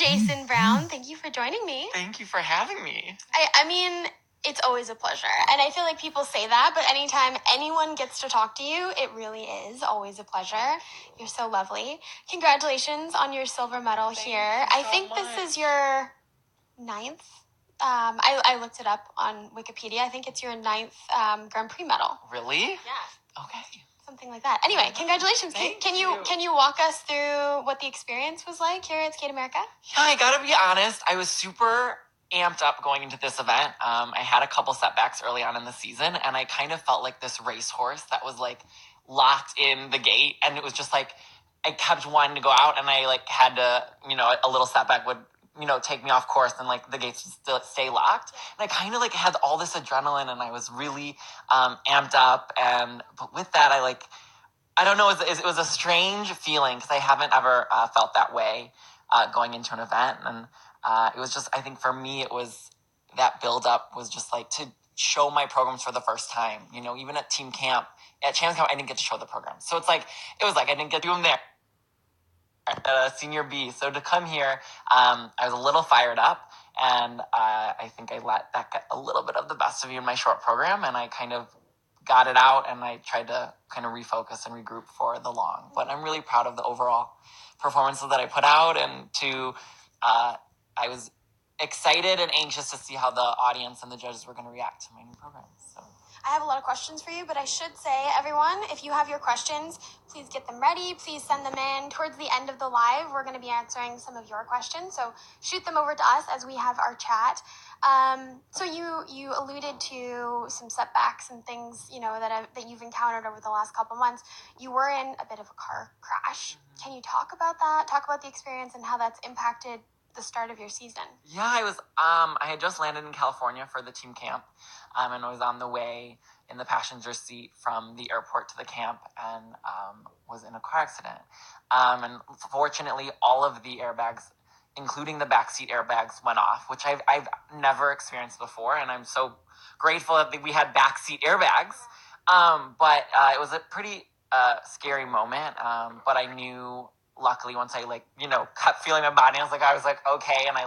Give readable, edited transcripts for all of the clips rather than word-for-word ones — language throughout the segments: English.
Jason Brown. Thank you for joining me. Thank you for having me. I mean, it's always a pleasure. And I feel like people say that, but anytime anyone gets to talk to you, it really is always a pleasure. You're so lovely. Congratulations on your silver medal here. I think this is your 9th. I looked it up on Wikipedia. I think it's your 9th Grand Prix medal. Really? Yeah. Okay. Something like that. Anyway, congratulations. Can you walk us through what the experience was like here at Skate America? Yeah, I gotta be honest. I was super amped up going into this event. I had a couple setbacks early on in the season, and I kind of felt like this racehorse that was like locked in the gate, and it was just like I kept wanting to go out, and I like had to, a little setback would take me off course, and like the gates would still stay locked. And I kind of like had all this adrenaline, and I was really amped up. But with that, I don't know, it was a strange feeling because I haven't ever felt that way going into an event. And it was just, I think for me, it was that build up was just like to show my programs for the first time. Even at team camp, at Champs Camp, I didn't get to show the programs. So it was like I didn't get to do them there. Senior B. So to come here, I was a little fired up, and I think I let that get a little bit of the best of me in my short program, and I kind of got it out, and I tried to kind of refocus and regroup for the long. But I'm really proud of the overall performances that I put out, and I was excited and anxious to see how the audience and the judges were going to react to my new programs. So. I have a lot of questions for you, but I should say, everyone, if you have your questions, please get them ready. Please send them in. Towards the end of the live, we're going to be answering some of your questions, so shoot them over to us as we have our chat. So you alluded to some setbacks and things, that you've encountered over the last couple months. You were in a bit of a car crash. Mm-hmm. Can you talk about that? Talk about the experience and how that's impacted the start of your season? Yeah, I had just landed in California for the team camp, and I was on the way in the passenger seat from the airport to the camp, and was in a car accident. And fortunately, all of the airbags, including the backseat airbags, went off, which I've never experienced before, and I'm so grateful that we had backseat airbags. But it was a pretty scary moment, but I knew, luckily, once I kept feeling my body, I was like okay, and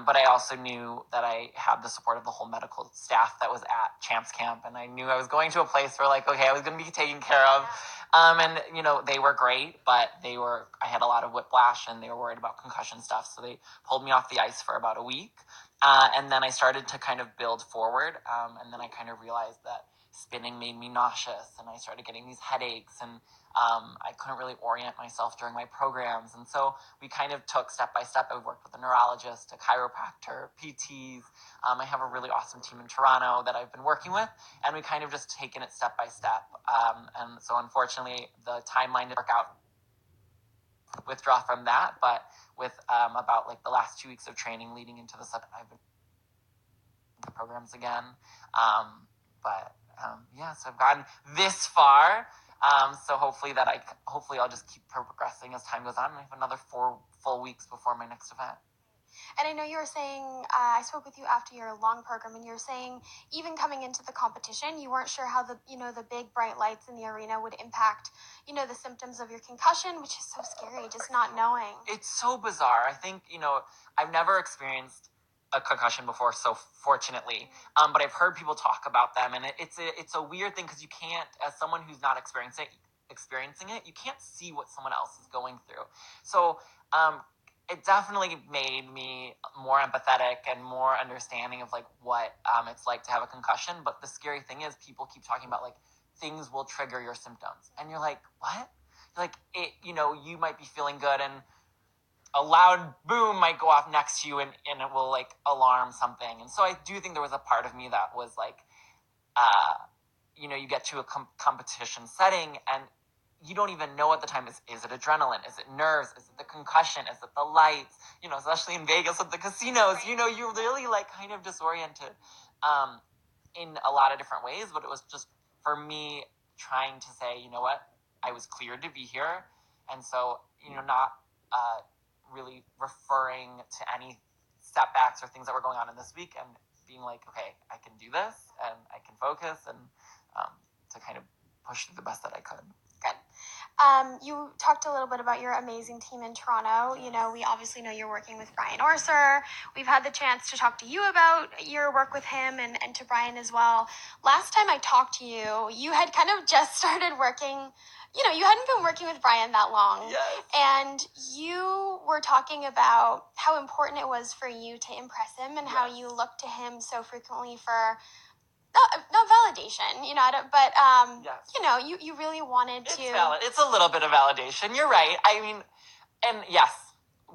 but I also knew that I had the support of the whole medical staff that was at Champs Camp, and I knew I was going to a place where okay, I was going to be taken care of. And they were great, but I had a lot of whiplash, and they were worried about concussion stuff, so they pulled me off the ice for about a week, and then I started to kind of build forward, and then I kind of realized that spinning made me nauseous, and I started getting these headaches, and I couldn't really orient myself during my programs. And so we kind of took step by step. I worked with a neurologist, a chiropractor, PTs. I have a really awesome team in Toronto that I've been working with, and we kind of just taken it step by step. And so unfortunately, the timeline didn't work out, withdraw from that, but with about the last 2 weeks of training leading into the second, I've been programs again. So I've gotten this far. So hopefully I'll just keep progressing as time goes on. I have another 4 full weeks before my next event. And I know you were saying, I spoke with you after your long program, and you were saying even coming into the competition, you weren't sure how the big bright lights in the arena would impact, the symptoms of your concussion, which is so scary, just not knowing. It's so bizarre. I think, I've never experienced a concussion before, so fortunately, but I've heard people talk about them, and it's a weird thing because you can't, as someone who's not experiencing it, you can't see what someone else is going through. So it definitely made me more empathetic and more understanding of what it's like to have a concussion. But the scary thing is people keep talking about things will trigger your symptoms, and you're like, what? You might be feeling good, and a loud boom might go off next to you, and it will alarm something. And so I do think there was a part of me that was you get to a competition setting, and you don't even know at the time, is it adrenaline? Is it nerves? Is it the concussion? Is it the lights? Especially in Vegas with the casinos, you're really kind of disoriented in a lot of different ways. But it was just, for me, trying to say, you know what, I was cleared to be here. And so, not really referring to any setbacks or things that were going on in this week, and being okay, I can do this, and I can focus, and to kind of push through the best that I could. Good. You talked a little bit about your amazing team in Toronto. You know, we obviously know you're working with Brian Orser. We've had the chance to talk to you about your work with him and to Brian as well. Last time I talked to you, you had kind of just started working. You know, you hadn't been working with Brian that long. Yes. And you were talking about how important it was for you to impress him and how you looked to him so frequently for not validation, you know, but you know, you really wanted to. It's a little bit of validation. You're right. I mean, and yes,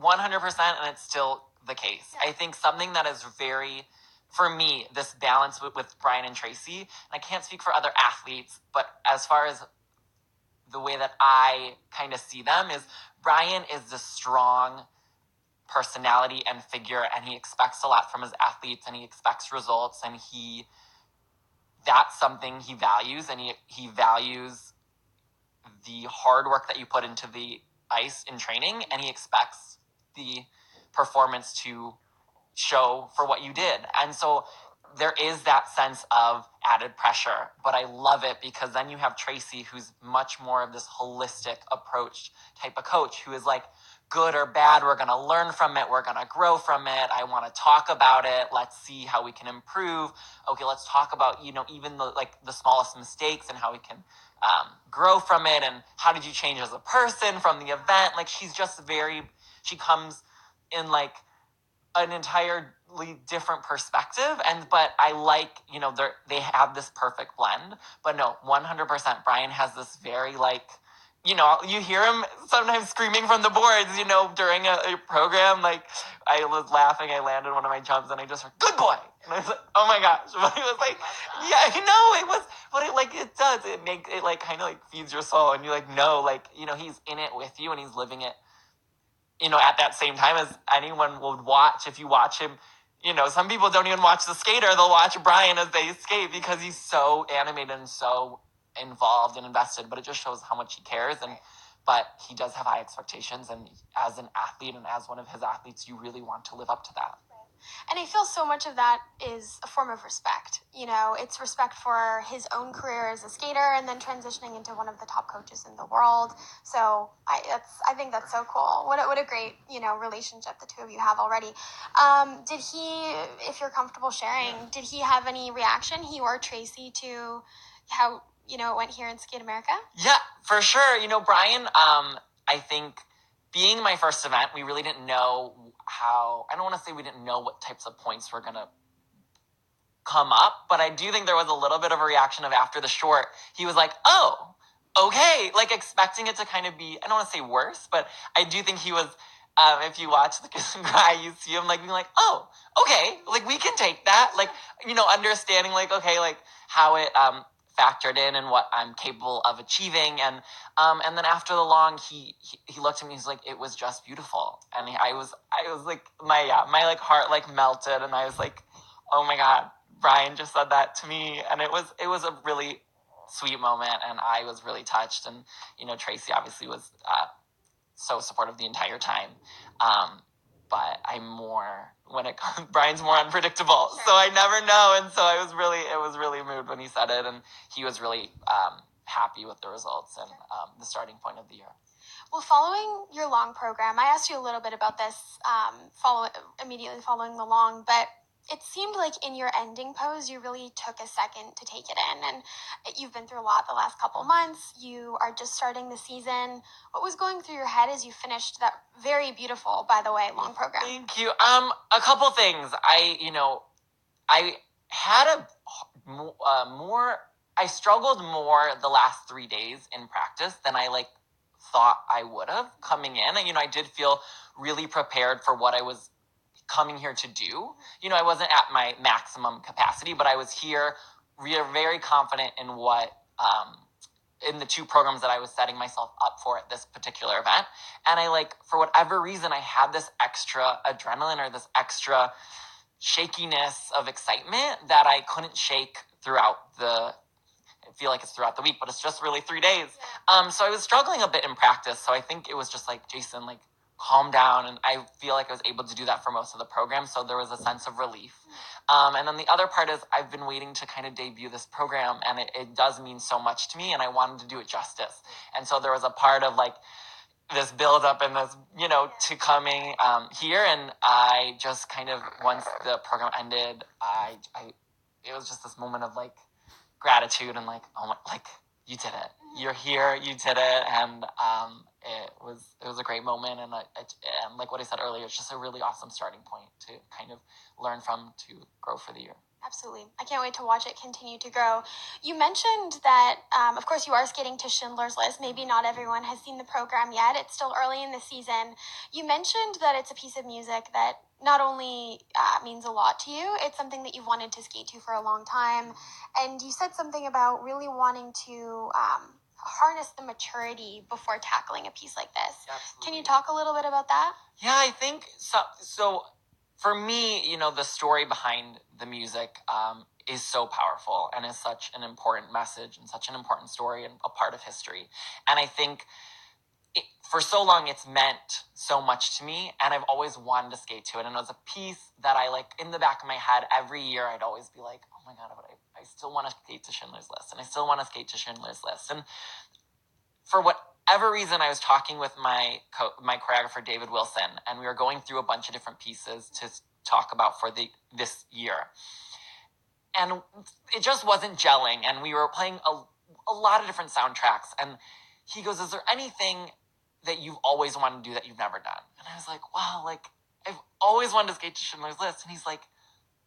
100%, and it's still the case. I think something that is very, for me, this balance with Brian and Tracy, and I can't speak for other athletes, but as far as the way that I kind of see them is Brian is the strong personality and figure, and he expects a lot from his athletes, and he expects results, and that's something he values, and he values the hard work that you put into the ice in training, and he expects the performance to show for what you did. And so there is that sense of added pressure, but I love it because then you have Tracy, who's much more of this holistic approach type of coach, who is like, good or bad, we're going to learn from it, we're going to grow from it, I want to talk about it, let's see how we can improve. Okay, let's talk about, you know, even the smallest mistakes and how we can grow from it, and how did you change as a person from the event. Like, she comes in like an entirely different perspective, but I like, you know, they have this perfect blend. But no, 100%, Brian has this very like, you know, you hear him sometimes screaming from the boards, you know, during a program. Like, I was laughing, I landed one of my jumps, and I just heard, good boy! And I was like, oh my gosh. But it was like, yeah, I know, it was, but it does, it like kind of like feeds your soul, and you like know, like, you know, he's in it with you, and he's living it, you know, at that same time as anyone would watch. If you watch him, you know, some people don't even watch the skater, they'll watch Brian as they skate because he's so animated and so involved and invested, but it just shows how much he cares. But he does have high expectations, and as an athlete and as one of his athletes, you really want to live up to that. And I feel so much of that is a form of respect. You know, it's respect for his own career as a skater and then transitioning into one of the top coaches in the world. So I think that's so cool. What a great, you know, relationship the two of you have already. Did he, if you're comfortable sharing, did he have any reaction, he or Tracy, to how, you know, it went here in Skate America? Yeah, for sure. You know, Brian, I think being my first event, we really didn't know I don't want to say we didn't know what types of points were going to come up, but I do think there was a little bit of a reaction of after the short, he was like, oh, okay, like expecting it to kind of be, I don't want to say worse, but I do think he was, if you watch the Kiss and Cry, you see him like being like, oh, okay, like we can take that, like, you know, understanding like, okay, like how it factored in and what I'm capable of achieving. And then after the long, he looked at me, he's like, it was just beautiful. And I was like, my like heart like melted, and I was like, oh my God, Brian just said that to me. And it was a really sweet moment, and I was really touched. And, you know, Tracy obviously was so supportive the entire time. But I'm more, Brian's more unpredictable, sure. So I never know. And so it was really moved when he said it, and he was really happy with the results and the starting point of the year. Well, following your long program, I asked you a little bit about this immediately following the long, but it seemed like in your ending pose, you really took a second to take it in. And you've been through a lot the last couple months. You are just starting the season. What was going through your head as you finished that very beautiful, by the way, long program? Thank you. A couple things. I had I struggled more the last 3 days in practice than I thought I would have coming in. And, I did feel really prepared for what I was coming here to do. I wasn't at my maximum capacity, but I was here very confident in what, in the two programs that I was setting myself up for at this particular event. And for whatever reason, I had this extra adrenaline or this extra shakiness of excitement that I couldn't shake throughout I feel like it's throughout the week, but it's just really 3 days. So I was struggling a bit in practice. So I think it was just Jason, calm down, and I feel like I was able to do that for most of the program, so there was a sense of relief. And then the other part is I've been waiting to kind of debut this program, and it does mean so much to me, and I wanted to do it justice. And so there was a part of like this build up and this, to coming here, and I just kind of, once the program ended, it was just this moment of like gratitude and like, oh my, like, you did it, you're here, you did it. And it was a great moment, and and like what I said earlier, it's just a really awesome starting point to kind of learn from, to grow for the year. Absolutely. I can't wait to watch it continue to grow. You mentioned that, of course, you are skating to Schindler's List. Maybe not everyone has seen the program yet. It's still early in the season. You mentioned that it's a piece of music that not only means a lot to you, it's something that you've wanted to skate to for a long time. And you said something about really wanting to harness the maturity before tackling a piece like this. Absolutely. Can you talk a little bit about that? Yeah, I think so for me, the story behind the music is so powerful and is such an important message and such an important story and a part of history. And I think for so long it's meant so much to me, and I've always wanted to skate to it. And it was a piece that I, like, in the back of my head every year, I'd always be like, oh my God, I still want to skate to Schindler's List, and I still want to skate to Schindler's List. And for whatever reason, I was talking with my choreographer, David Wilson, and we were going through a bunch of different pieces to talk about for this year. And it just wasn't gelling, and we were playing a lot of different soundtracks. And he goes, is there anything that you've always wanted to do that you've never done? And I was like, wow, like, I've always wanted to skate to Schindler's List. And he's like,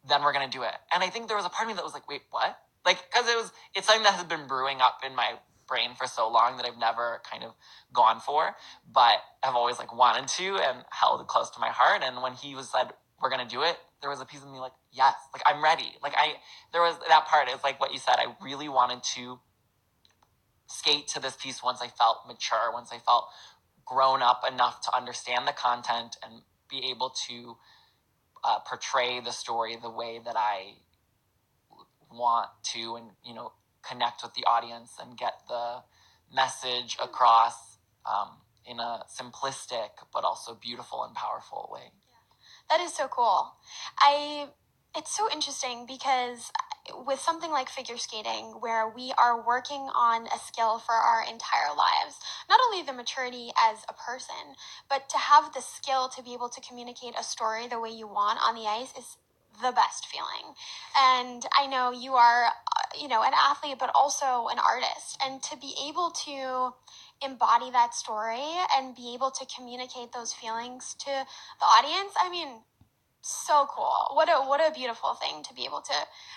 then we're going to do it. And I think there was a part of me that was like, wait, what? Like, because it's something that has been brewing up in my brain for so long that I've never kind of gone for, but I've always like wanted to and held it close to my heart. And when he said, we're going to do it, there was a piece of me like, yes, like, I'm ready. Like, there was that part. It's like what you said. I really wanted to skate to this piece once I felt mature, once I felt grown up enough to understand the content and be able to portray the story the way that I want to, and connect with the audience and get the message across in a simplistic but also beautiful and powerful way. That is so cool. It's so interesting because with something like figure skating, where we are working on a skill for our entire lives, not only the maturity as a person, but to have the skill to be able to communicate a story the way you want on the ice is the best feeling. And I know you are, an athlete, but also an artist. And to be able to embody that story and be able to communicate those feelings to the audience, I mean, so cool. What a beautiful thing to be able to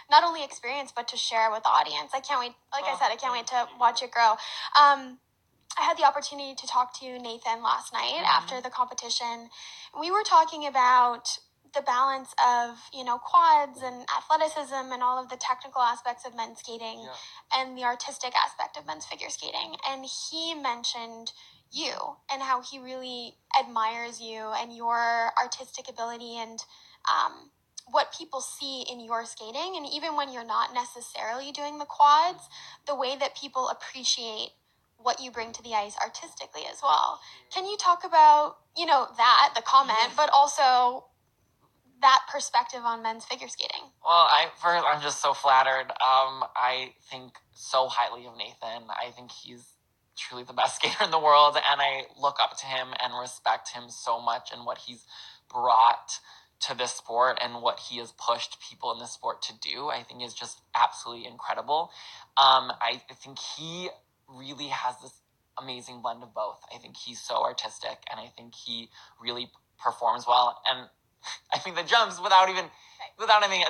not only experience but to share with the audience. I can't wait. Like I said, I can't wait to watch it grow. I had the opportunity to talk to Nathan last night after the competition. We were talking about the balance of, quads and athleticism and all of the technical aspects of men's skating and the artistic aspect of men's figure skating. And he mentioned you and how he really admires you and your artistic ability and what people see in your skating. And even when you're not necessarily doing the quads, the way that people appreciate what you bring to the ice artistically as well. Can you talk about, the comment, but also that perspective on men's figure skating? Well, I'm just so flattered. I think so highly of Nathan. I think he's truly the best skater in the world, and I look up to him and respect him so much and what he's brought to this sport and what he has pushed people in this sport to do. I think is just absolutely incredible. I think he really has this amazing blend of both. I think he's so artistic, and I think he really performs well. And I think the jumps, without anything,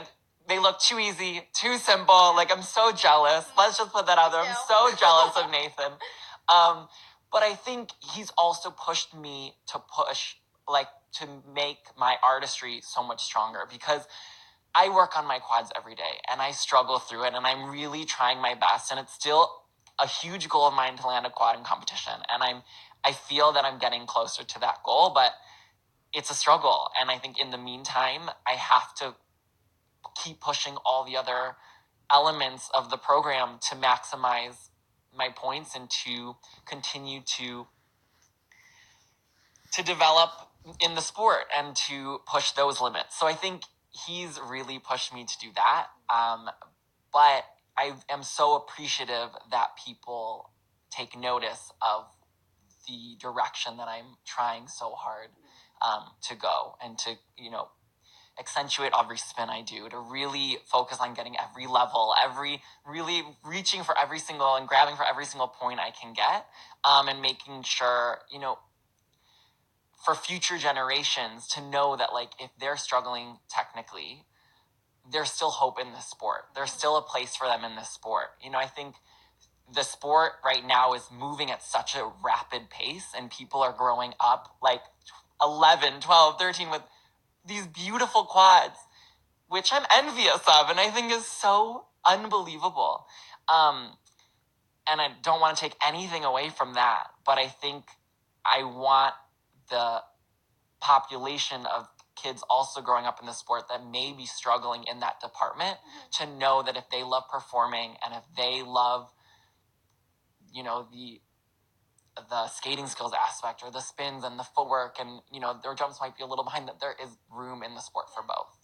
they look too easy, too simple. Like, I'm so jealous. Let's just put that out there. I'm so jealous of Nathan. But I think he's also pushed me to make my artistry so much stronger, because I work on my quads every day and I struggle through it, and I'm really trying my best, and it's still a huge goal of mine to land a quad in competition. And I feel that I'm getting closer to that goal, but it's a struggle. And I think in the meantime, I have to keep pushing all the other elements of the program to maximize my points and to continue to to develop in the sport and to push those limits. So I think he's really pushed me to do that. But I am so appreciative that people take notice of the direction that I'm trying so hard to go, and to, accentuate every spin I do, to really focus on getting every level, really reaching for every single and grabbing for every single point I can get, and making sure, for future generations to know that, like, if they're struggling technically, there's still hope in this sport. There's still a place for them in this sport. I think the sport right now is moving at such a rapid pace, and people are growing up like 11, 12, 13 with these beautiful quads, which I'm envious of, and I think is so unbelievable. And I don't want to take anything away from that, but I think I want the population of kids also growing up in the sport that may be struggling in that department to know that if they love performing, and if they love, the skating skills aspect, or the spins and the footwork, and their jumps might be a little behind, that there is room in the sport for both.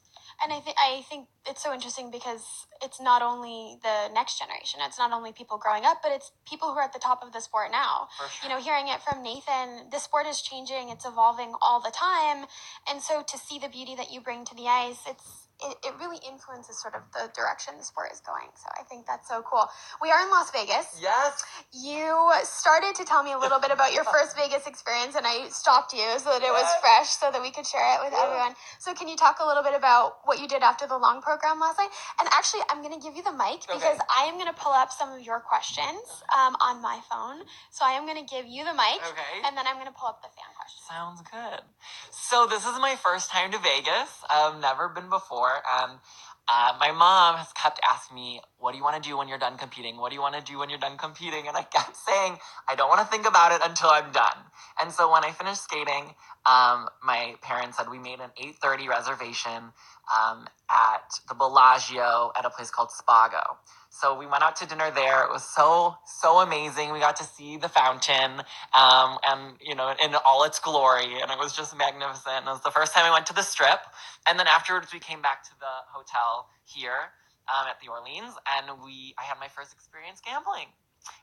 And I think it's so interesting because it's not only the next generation, it's not only people growing up, but it's people who are at the top of the sport now. For sure. Hearing it from Nathan, the sport is changing, it's evolving all the time. And so to see the beauty that you bring to the ice, it really influences sort of the direction the sport is going. So I think that's so cool. We are in Las Vegas. Yes. You started to tell me a little bit about your first Vegas experience, and I stopped you so that it was fresh, so that we could share it with everyone. So can you talk a little bit about what you did after the long program last night? And actually, I'm going to give you the mic because I am going to pull up some of your questions on my phone. So I am going to give you the mic, and then I'm going to pull up the fan questions. Sounds good. So this is my first time to Vegas. I've never been before. My mom has kept asking me, what do you want to do when you're done competing? What do you want to do when you're done competing? And I kept saying, I don't want to think about it until I'm done. And so when I finished skating, my parents said we made an 8:30 reservation at the Bellagio at a place called Spago. So we went out to dinner there. It was so amazing. We got to see the fountain, and in all its glory, and it was just magnificent. And it was the first time I went to the Strip, and then afterwards we came back to the hotel here at the Orleans, and I had my first experience gambling,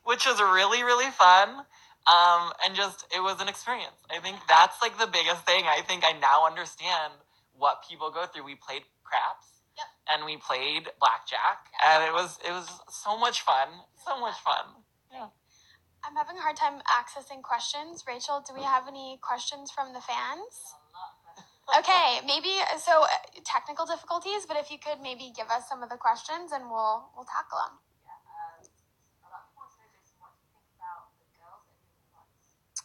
which was really, really fun. And just, it was an experience. I think that's like the biggest thing. I think I now understand what people go through. We played craps. Yep. And we played blackjack, and it was so much fun. So much fun. Yeah. I'm having a hard time accessing questions. Rachel, do we have any questions from the fans? Okay, maybe, so technical difficulties, but if you could maybe give us some of the questions and we'll tackle them.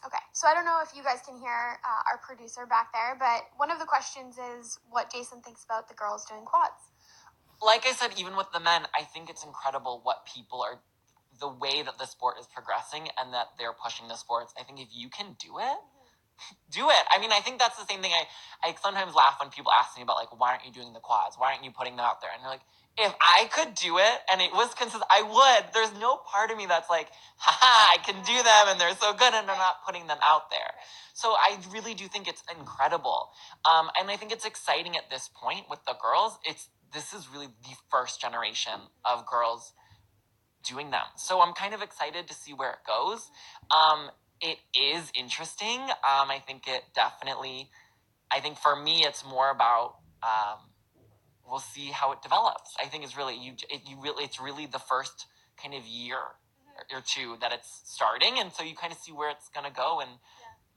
Okay, so I don't know if you guys can hear our producer back there, but one of the questions is what Jason thinks about the girls doing quads. Like I said, even with the men, I think it's incredible the way that the sport is progressing and that they're pushing the sports. I think if you can do it, do it. I mean, I think that's the same thing. I sometimes laugh when people ask me about, like, why aren't you doing the quads? Why aren't you putting them out there? And they're like, if I could do it and it was consistent, I would. There's no part of me that's like, haha, I can do them and they're so good, and I'm not putting them out there. So I really do think it's incredible. And I think it's exciting at this point with the girls. This is really the first generation of girls doing them. So I'm kind of excited to see where it goes. It is interesting. I think for me, it's more about, we'll see how it develops. I think it's really, it's really the first kind of year or two that it's starting. And so you kind of see where it's going to go. And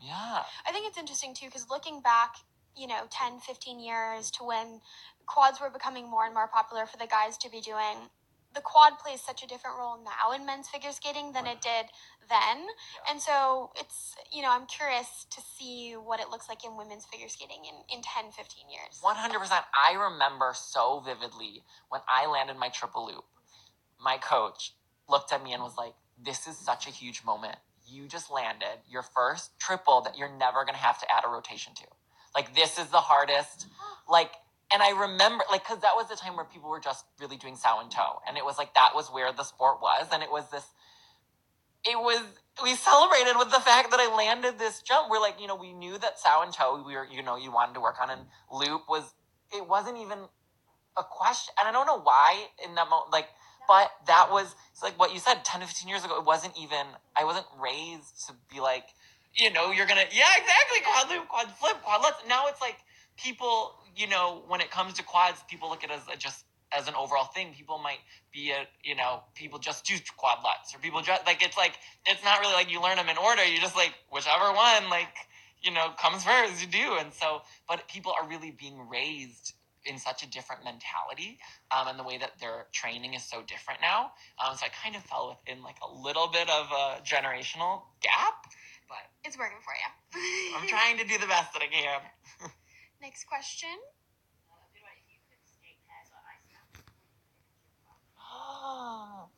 yeah. I think it's interesting too, because looking back, 10, 15 years to when quads were becoming more and more popular for the guys to be doing, the quad plays such a different role now in men's figure skating than it did then. Yeah. And so it's, I'm curious to see what it looks like in women's figure skating in 10, 15 years. 100%. I remember so vividly when I landed my triple loop, my coach looked at me and was like, this is such a huge moment. You just landed your first triple that you're never going to have to add a rotation to. Like, this is the hardest, and I remember, because that was the time where people were just really doing sow and toe. And it was that was where the sport was. And it was we celebrated with the fact that I landed this jump. We're like, we knew that sow and toe, we were, you wanted to work on, and loop it wasn't even a question. And I don't know why in that moment, but that was, it's like what you said, 10 to 15 years ago, I wasn't raised to be like, you're gonna, yeah, exactly, quad loop, quad flip, quad lutz. Now it's like people, when it comes to quads, people look at it just as an overall thing. People might be people just do quad lutz, or people just, it's not really like you learn them in order. You just whichever one, comes first, you do. And so, but people are really being raised in such a different mentality, and the way that their training is so different now. So I kind of fell within a little bit of a generational gap, but it's working for you. I'm trying to do the best that I can. Next question. Oh.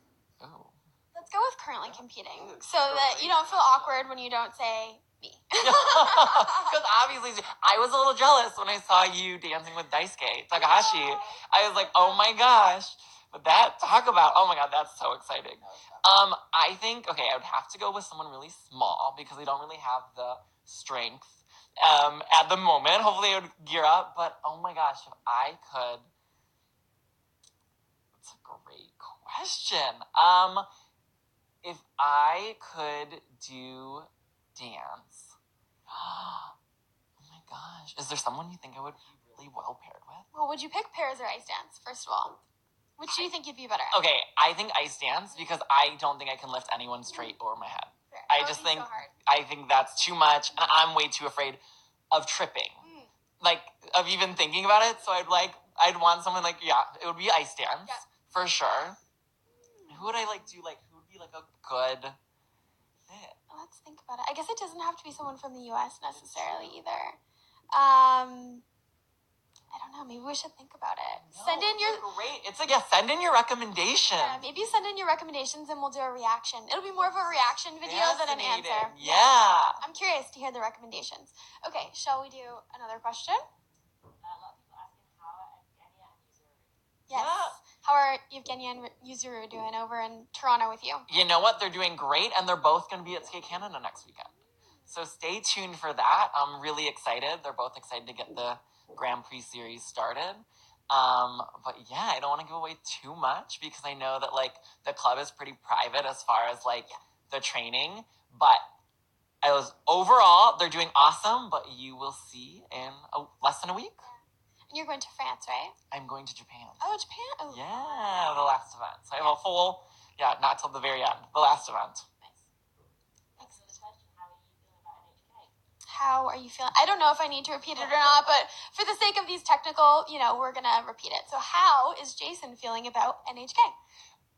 Let's go with currently competing, so that you don't feel awkward when you don't say me. Because obviously, I was a little jealous when I saw you dancing with Daisuke Takahashi. I was like, oh my gosh. But oh my god, that's so exciting. I think, okay, I would have to go with someone really small because they don't really have the strength at the moment. Hopefully I would gear up. But oh my gosh, if I could... That's a great question. If I could do dance... Oh my gosh. Is there someone you think I would be really well paired with? Well, would you pick pairs or ice dance, first of all? Which do you think you'd be better at? Okay, I think ice dance because I don't think I can lift anyone straight over my head. Fair. I just think I think that's too much, and I'm way too afraid of tripping. Of even thinking about it. So I'd want someone it would be ice dance for sure. Who would I do? Who would be a good fit? Let's think about it. I guess it doesn't have to be someone from the U.S. necessarily either. I don't know. Maybe we should think about it. No, send in your recommendations. Yeah, maybe send in your recommendations and we'll do a reaction. It'll be more of a reaction video than an answer. Yeah. I'm curious to hear the recommendations. Okay, shall we do another question? A lot of people asking how Evgenia and Yuzuru. Yes. Yeah. How are Evgenia and Yuzuru doing over in Toronto with you? You know what? They're doing great, and they're both going to be at Skate Canada next weekend. So stay tuned for that. I'm really excited. They're both excited to get the Grand Prix series started. But yeah, I don't want to give away too much because I know that the club is pretty private as far as the training. But overall, they're doing awesome. But you will see in less than a week. And you're going to France, right? I'm going to Japan. Oh, Japan. Oh. Yeah, the last event. So I have a full, not till the very end, the last event. How are you feeling? I don't know if I need to repeat it or not, but for the sake of these technical, we're going to repeat it. So how is Jason feeling about NHK?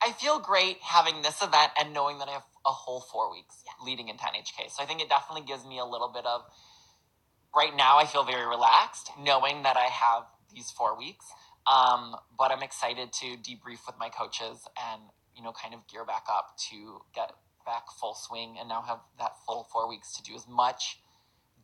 I feel great having this event and knowing that I have a whole 4 weeks leading into NHK. So I think it definitely gives me a little bit of, right now I feel very relaxed knowing that I have these 4 weeks. But I'm excited to debrief with my coaches and, kind of gear back up to get back full swing and now have that full 4 weeks to do as much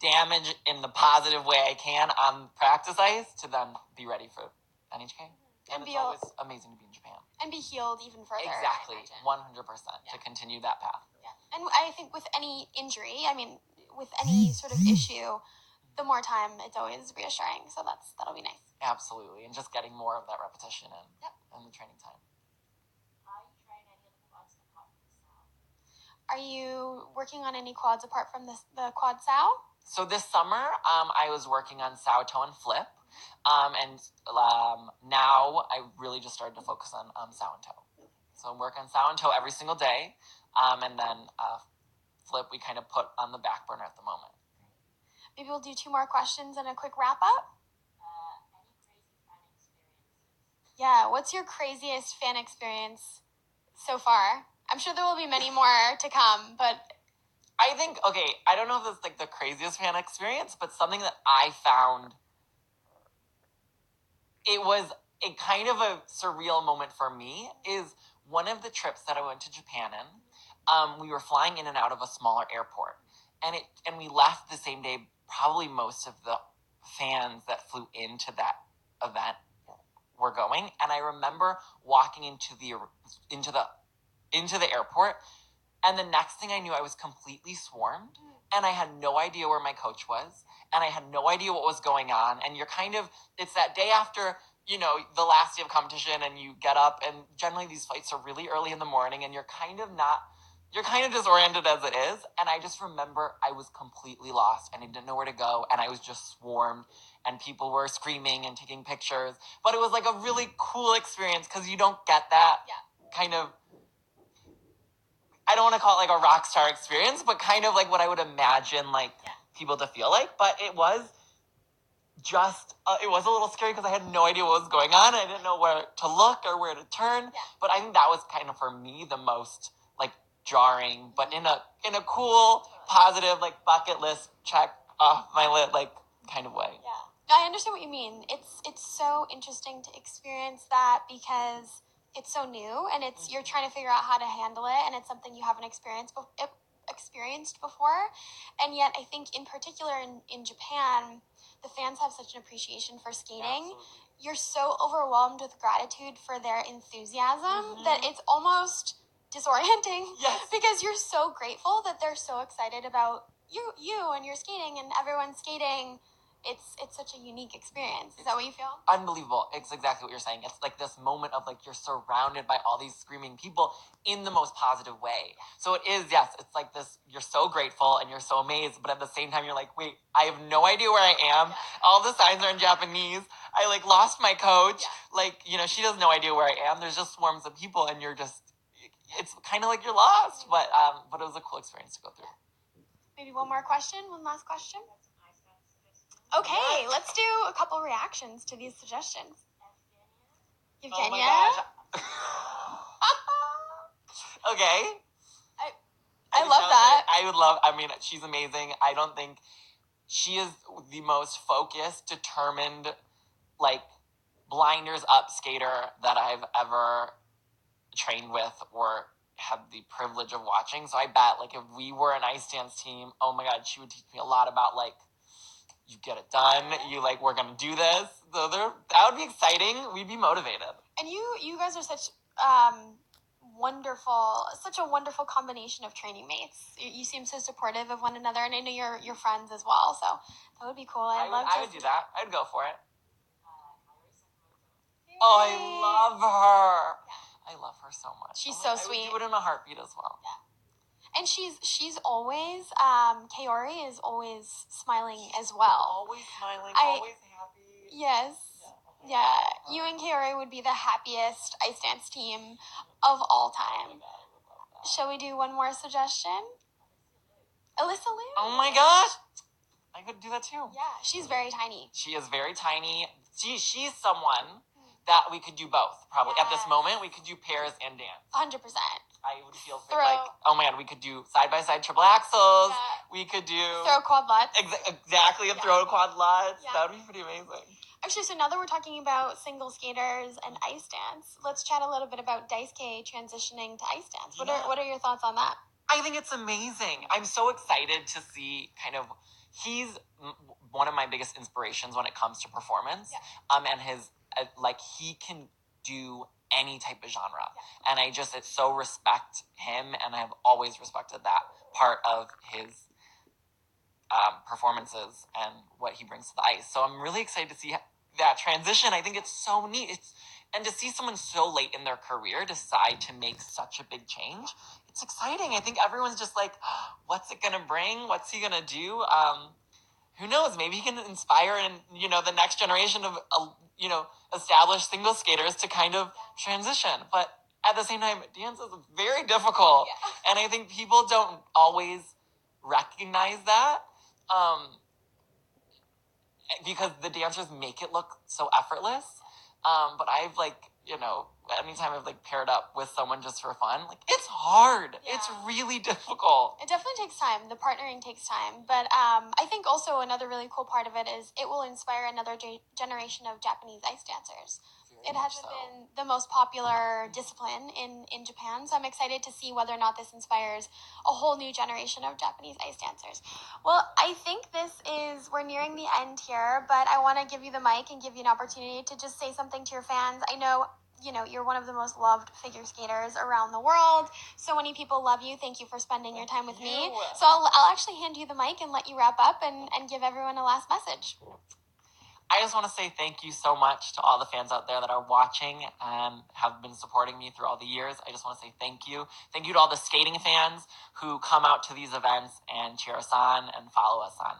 damage in the positive way I can on practice ice to then be ready for NHK. And it's always amazing to be in Japan. And be healed even further. Exactly, 100% to continue that path. Yeah. And I think with any injury, with any sort of issue, the more time, it's always reassuring. So that'll be nice. Absolutely. And just getting more of that repetition and the training time. Are you trying any other quads apart from the SAO? Are you working on any quads apart from the quad SAO? So this summer, I was working on SAO, toe, and flip. And now I really just started to focus on SAO and toe. So I work on SAO and toe every single day. And then flip we kind of put on the back burner at the moment. Maybe we'll do 2 more questions and a quick wrap up. Any crazy fan experiences? Yeah, what's your craziest fan experience so far? I'm sure there will be many more to come, but... I think, I don't know if it's the craziest fan experience, but something that I found, it was a kind of a surreal moment for me, is one of the trips that I went to Japan in, we were flying in and out of a smaller airport, and we left the same day. Probably most of the fans that flew into that event were going, and I remember walking into the airport And the next thing I knew, I was completely swarmed, and I had no idea where my coach was, and I had no idea what was going on. And you're kind of, it's that day after, you know, the last day of competition, and you get up, and generally these flights are really early in the morning, and you're kind of disoriented as it is. And I just remember I was completely lost, and I didn't know where to go, and I was just swarmed, and people were screaming and taking pictures. But it was like a really cool experience, because you don't get that kind of, I don't want to call it like a rock star experience, but kind of like what I would imagine like people to feel like. But it was just, it was a little scary because I had no idea what was going on. I didn't know where to look or where to turn. But I think that was kind of for me the most like jarring, but in a cool, positive, like bucket list check off my list like kind of way. Yeah. I understand what you mean. It's so interesting to experience that because it's so new and it's you're trying to figure out how to handle it, and it's something you haven't experienced before. And yet I think in particular in Japan, the fans have such an appreciation for skating. Absolutely. You're so overwhelmed with gratitude for their enthusiasm that it's almost disorienting. Yes. Because you're so grateful that they're so excited about you and your skating and everyone skating. It's such a unique experience. Is that what you feel? Unbelievable. It's exactly what you're saying. It's like this moment of like you're surrounded by all these screaming people in the most positive way. So it is, yes, it's like this, you're so grateful and you're so amazed, but at the same time you're like, wait, I have no idea where I am. All the signs are in Japanese. I like lost my coach. Like, you know, she has no idea where I am. There's just swarms of people and you're just, it's kind of like you're lost, but it was a cool experience to go through. Maybe one more question, one last question. Okay, let's do a couple reactions to these suggestions. Evgenia? Oh my gosh. Okay. I love that. I mean, she's amazing. I don't think she is the most focused, determined, like, blinders up skater that I've ever trained with or had the privilege of watching. So I bet, like, if we were an ice dance team, oh my God, she would teach me a lot about, like, you get it done. You like, we're gonna do this. So that would be exciting. We'd be motivated. And you guys are such a wonderful combination of training mates. You seem so supportive of one another, and I know you're friends as well. So that would be cool. I would do that. I'd go for it. Yay. Oh, I love her. I love her so much. She's so I sweet. would do it in a heartbeat as well. Yeah. And she's always Kaori is always smiling as well. Always smiling, always happy. Yes. Yeah. You and Kaori would be the happiest ice dance team of all time. Shall we do one more suggestion? Alyssa Liu. Oh my gosh. I could do that too. Yeah, she's very tiny. She is very tiny. She's someone that we could do both. Probably at this moment, we could do pairs and dance. 100%. I would feel like, oh my God, we could do side-by-side triple axels. Yeah. We could do... Throw quad lutz. Exactly, throw quad lutz. Yeah. That would be pretty amazing. Actually, so now that we're talking about single skaters and ice dance, let's chat a little bit about Daisuke transitioning to ice dance. What are your thoughts on that? I think it's amazing. I'm so excited to see kind of... He's one of my biggest inspirations when it comes to performance. Yeah. And his... like, he can do any type of genre. Yeah. And I just so respect him, and I've always respected that part of his performances and what he brings to the ice. So I'm really excited to see that transition. I think it's so neat. And to see someone so late in their career decide to make such a big change, it's exciting. I think everyone's just like, what's it gonna bring? What's he gonna do? Who knows? Maybe he can inspire the next generation of established single skaters to kind of transition. But at the same time, dance is very difficult, and I think people don't always recognize that because the dancers make it look so effortless. But I've anytime I've paired up with someone just for fun, it's hard. Yeah. It's really difficult. It definitely takes time. The partnering takes time. But I think also another really cool part of it is it will inspire another generation of Japanese ice dancers. It hasn't been the most popular discipline in Japan, so I'm excited to see whether or not this inspires a whole new generation of Japanese ice dancers. Well, I think we're nearing the end here, but I want to give you the mic and give you an opportunity to just say something to your fans. I know you're one of the most loved figure skaters around the world. So many people love you. Thank you for spending your time with me. So I'll actually hand you the mic and let you wrap up and give everyone a last message. I just want to say thank you so much to all the fans out there that are watching and have been supporting me through all the years. I just want to say thank you. Thank you to all the skating fans who come out to these events and cheer us on and follow us on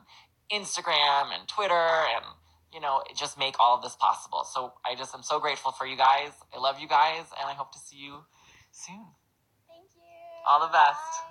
Instagram and Twitter and, just make all of this possible. So I just am so grateful for you guys. I love you guys and I hope to see you soon. Thank you. All the best. Bye.